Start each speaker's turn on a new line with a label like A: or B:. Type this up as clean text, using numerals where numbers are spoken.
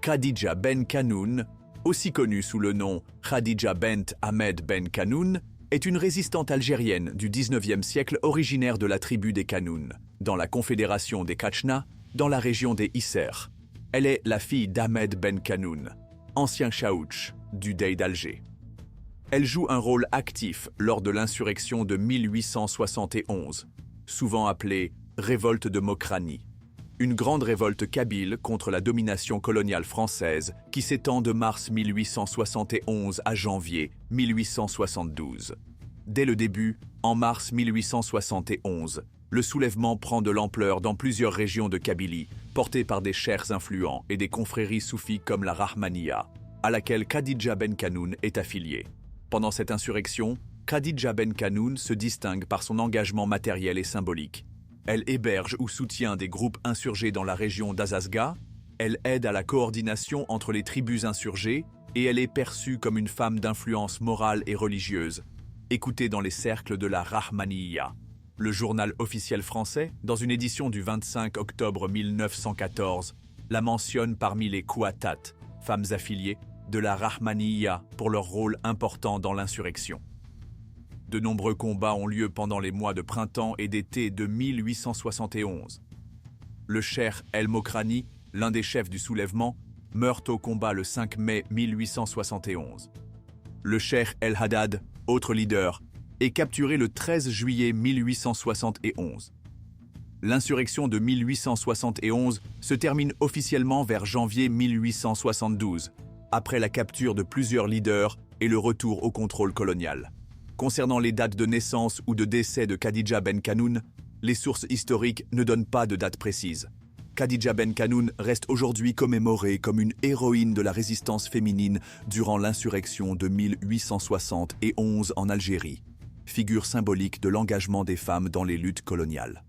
A: Khadija Ben Kanoun, aussi connue sous le nom Khadija Bent Ahmed Ben Kanoun, est une résistante algérienne du 19e siècle originaire de la tribu des Kanoun, dans la confédération des Kachna, dans la région des Isères. Elle est la fille d'Ahmed Ben Kanoun, ancien chaouch du Dey d'Alger. Elle joue un rôle actif lors de l'insurrection de 1871, souvent appelée révolte de Mokrani, une grande révolte kabyle contre la domination coloniale française qui s'étend de mars 1871 à janvier 1872. Dès le début, en mars 1871, le soulèvement prend de l'ampleur dans plusieurs régions de Kabylie, porté par des cheikhs influents et des confréries soufis comme la Rahmaniya, à laquelle Khadija Ben Kanoun est affiliée. Pendant cette insurrection, Khadija Ben Kanoun se distingue par son engagement matériel et symbolique. Elle héberge ou soutient des groupes insurgés dans la région d'Azazga, elle aide à la coordination entre les tribus insurgées et elle est perçue comme une femme d'influence morale et religieuse, écoutée dans les cercles de la Rahmaniya. Le journal officiel français, dans une édition du 25 octobre 1914, la mentionne parmi les Kouatat, femmes affiliées, de la Rahmaniya pour leur rôle important dans l'insurrection. De nombreux combats ont lieu pendant les mois de printemps et d'été de 1871. Le cheikh El Mokrani, l'un des chefs du soulèvement, meurt au combat le 5 mai 1871. Le cheikh El Haddad, autre leader, est capturé le 13 juillet 1871. L'insurrection de 1871 se termine officiellement vers janvier 1872, après la capture de plusieurs leaders et le retour au contrôle colonial. Concernant les dates de naissance ou de décès de Khadija Ben Kanoun, les sources historiques ne donnent pas de date précise. Khadija Ben Kanoun reste aujourd'hui commémorée comme une héroïne de la résistance féminine durant l'insurrection de 1871 en Algérie, figure symbolique de l'engagement des femmes dans les luttes coloniales.